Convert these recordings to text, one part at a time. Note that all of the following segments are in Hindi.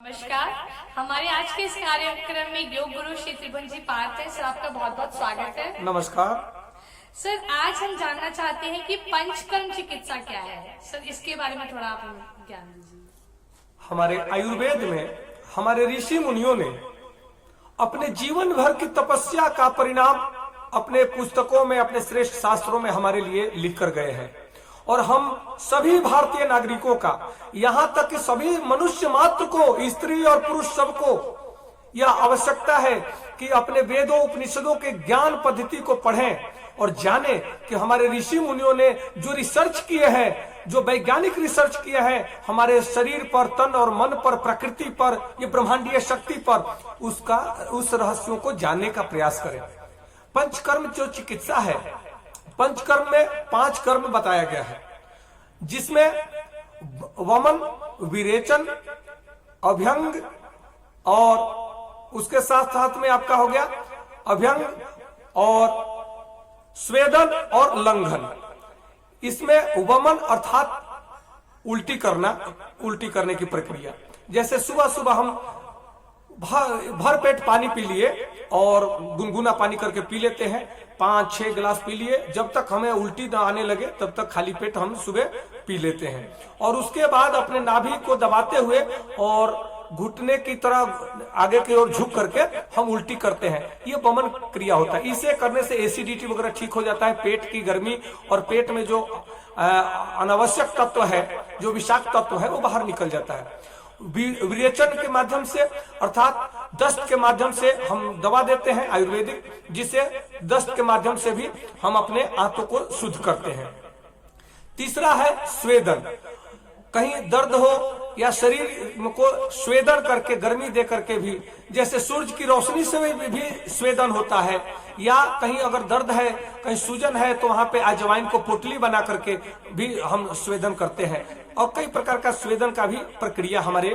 नमस्कार। हमारे आज के इस कार्यक्रम में योग गुरु श्री त्रिभुवन जी पार्थ है। सर, आपका बहुत बहुत स्वागत है। नमस्कार सर, आज हम जानना चाहते हैं कि पंचकर्म चिकित्सा क्या है। सर, इसके बारे में थोड़ा आप हमें ज्ञान दीजिए। हमारे आयुर्वेद में हमारे ऋषि मुनियों ने अपने जीवन भर की तपस्या का परिणाम अपने पुस्तकों में, अपने श्रेष्ठ शास्त्रों में हमारे लिए लिख कर गए हैं। और हम सभी भारतीय नागरिकों का, यहाँ तक कि सभी मनुष्य मात्र को, स्त्री और पुरुष सबको यह आवश्यकता है कि अपने वेदों उपनिषदों के ज्ञान पद्धति को पढ़ें और जाने कि हमारे ऋषि मुनियों ने जो रिसर्च किए हैं, जो वैज्ञानिक रिसर्च किए हैं हमारे शरीर पर, तन और मन पर, प्रकृति पर, ये ब्रह्मांडीय शक्ति पर, उस रहस्यों को जानने का प्रयास करें। पंचकर्म जो चिकित्सा है, पंचकर्म में 5 कर्म बताया गया है, जिसमें वमन, विरेचन, अभ्यंग और उसके साथ साथ में आपका हो गया अभ्यंग और स्वेदन और लंघन। इसमें वमन अर्थात उल्टी करने की प्रक्रिया। जैसे सुबह सुबह हम भर पेट पानी पी लिए और गुनगुना पानी करके पी लेते हैं, 5-6 गिलास पी लिए, जब तक हमें उल्टी ना आने लगे तब तक खाली पेट हम सुबह पी लेते हैं। और उसके बाद अपने नाभि को दबाते हुए और घुटने की तरह आगे की ओर झुक करके हम उल्टी करते हैं। ये वमन क्रिया होता है। इसे करने से एसिडिटी वगैरह ठीक हो जाता है, पेट की गर्मी और पेट में जो अनावश्यक तत्व है, जो विषाक्त तत्व है, वो बाहर निकल जाता है। विरेचन के माध्यम से अर्थात दस्त के माध्यम से हम दवा देते हैं आयुर्वेदिक, जिससे दस्त के माध्यम से भी हम अपने आंतों को शुद्ध करते हैं। तीसरा है स्वेदन। कहीं दर्द हो या शरीर को स्वेदन करके, गर्मी दे करके भी, जैसे सूरज की रोशनी से भी स्वेदन होता है, या कहीं अगर दर्द है, कहीं सूजन है, तो वहां पे अजवाइन को पोटली बना करके भी हम स्वेदन करते हैं। और कई प्रकार का स्वेदन का भी प्रक्रिया हमारे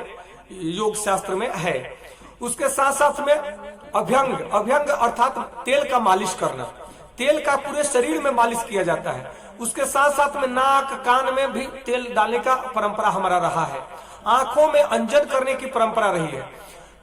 योग शास्त्र में है। उसके साथ साथ में अभ्यंग अर्थात तेल का मालिश करना। तेल का पूरे शरीर में मालिश किया जाता है। उसके साथ साथ में नाक कान में भी तेल डालने का परंपरा हमारा रहा है। आंखों में अंजन करने की परंपरा रही है।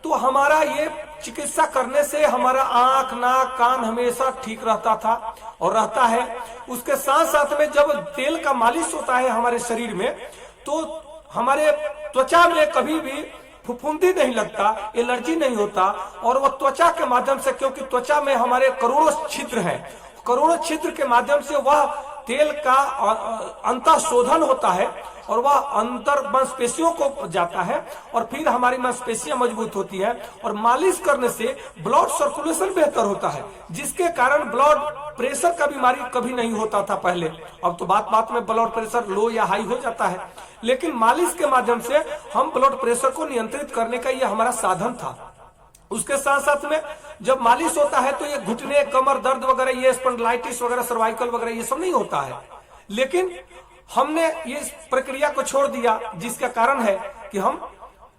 तो हमारा ये चिकित्सा करने से हमारा आंख, नाक, कान हमेशा ठीक रहता था और रहता है। उसके साथ साथ में जब तेल का मालिश होता है हमारे शरीर में, तो हमारे त्वचा में कभी भी फुफुंदी नहीं लगता, एलर्जी नहीं होता। और वह त्वचा के माध्यम से, क्योंकि त्वचा में हमारे करोड़ों छिद्र हैं, करोड़ों छिद्र के माध्यम से वह तेल का अंतः शोधन होता है और वह अंतर मांसपेशियों को जाता है और फिर हमारी मांसपेशियां मजबूत होती है। और मालिश करने से ब्लड सर्कुलेशन बेहतर होता है, जिसके कारण ब्लड प्रेशर का बीमारी कभी नहीं होता था पहले। अब तो बात बात में ब्लड प्रेशर लो या हाई हो जाता है, लेकिन मालिश के माध्यम से हम ब्लड प्रेशर को नियंत्रित करने का यह हमारा साधन था। उसके साथ साथ में जब मालिश होता है तो ये घुटने, कमर दर्द वगैरह, ये स्पॉन्डिलाइटिस वगैरह, सर्वाइकल वगैरह, ये सब नहीं होता है। लेकिन हमने ये प्रक्रिया को छोड़ दिया, जिसका कारण है कि हम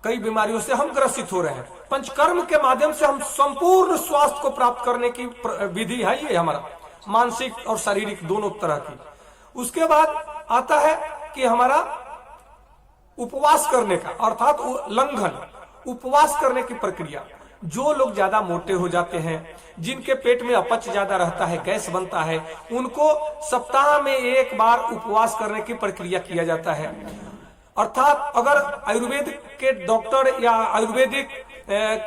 कई बीमारियों से हम ग्रसित हो रहे हैं। पंचकर्म के माध्यम से हम संपूर्ण स्वास्थ्य को प्राप्त करने की विधि है ये हमारा, मानसिक और शारीरिक दोनों तरह की। उसके बाद आता है कि हमारा उपवास करने का, अर्थात लंघन, उपवास करने की प्रक्रिया। जो लोग ज्यादा मोटे हो जाते हैं, जिनके पेट में अपच ज्यादा रहता है, गैस बनता है, उनको सप्ताह में 1 बार उपवास करने की प्रक्रिया किया जाता है। अर्थात अगर आयुर्वेद के डॉक्टर या आयुर्वेदिक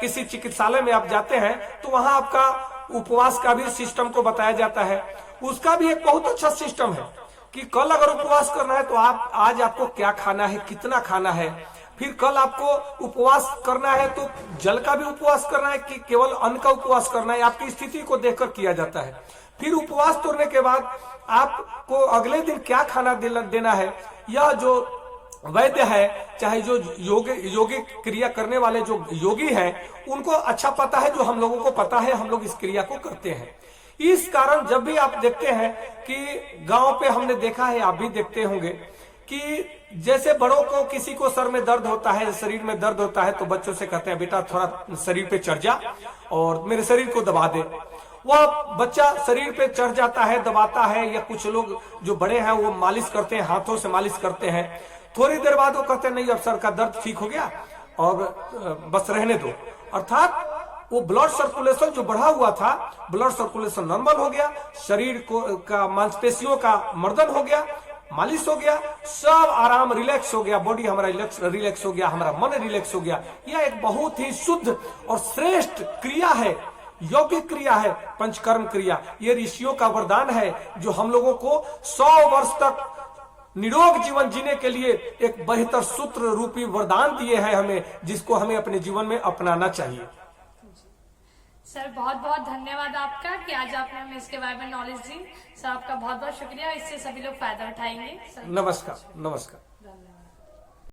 किसी चिकित्सालय में आप जाते हैं तो वहां आपका उपवास का भी सिस्टम को बताया जाता है। उसका भी एक बहुत अच्छा सिस्टम है कि कल अगर उपवास करना है तो आप आज आपको क्या खाना है, कितना खाना है। फिर कल आपको उपवास करना है तो जल का भी उपवास करना है कि केवल अन्न का उपवास करना है, आपकी स्थिति को देखकर किया जाता है। फिर उपवास तोड़ने के बाद आपको अगले दिन क्या खाना देना है, यह जो वैद्य है, चाहे जो योगी क्रिया करने वाले जो योगी हैं, उनको अच्छा पता है। जो हम लोगों को पता है, हम लोग इस क्रिया को करते हैं। इस कारण जब भी आप देखते हैं कि गांव पे हमने देखा है, आप भी देखते होंगे कि जैसे बड़ों को, किसी को सर में दर्द होता है, शरीर में दर्द होता है, तो बच्चों से कहते हैं बेटा थोड़ा शरीर पे चढ़ जा और मेरे शरीर को दबा दे। वह बच्चा शरीर पे चढ़ जाता है, दबाता है। या कुछ लोग जो बड़े हैं वो मालिश करते हैं, हाथों से मालिश करते हैं। थोड़ी देर बाद वो कहते हैं नहीं अब सर का दर्द ठीक हो गया, और बस रहने दो। अर्थात वो ब्लड सर्कुलेशन जो बढ़ा हुआ था, ब्लड सर्कुलेशन नॉर्मल हो गया, शरीर को का मांसपेशियों का मर्दन हो गया, मालिश हो गया, सब आराम रिलैक्स हो गया, बॉडी हमारा रिलैक्स हो गया, हमारा मन रिलैक्स हो गया। यह एक बहुत ही शुद्ध और श्रेष्ठ क्रिया है, यौगिक क्रिया है, पंचकर्म क्रिया। ये ऋषियों का वरदान है जो हम लोगों को 100 वर्ष तक निरोग जीवन जीने के लिए एक बेहतर सूत्र रूपी वरदान दिए हैं हमें, जिसको हमें अपने जीवन में अपनाना चाहिए। सर बहुत बहुत धन्यवाद आपका कि आज आपने हमें इसके बारे में नॉलेज दी। सर आपका बहुत बहुत शुक्रिया, इससे सभी लोग फायदा उठाएंगे। सर नमस्कार। नमस्कार।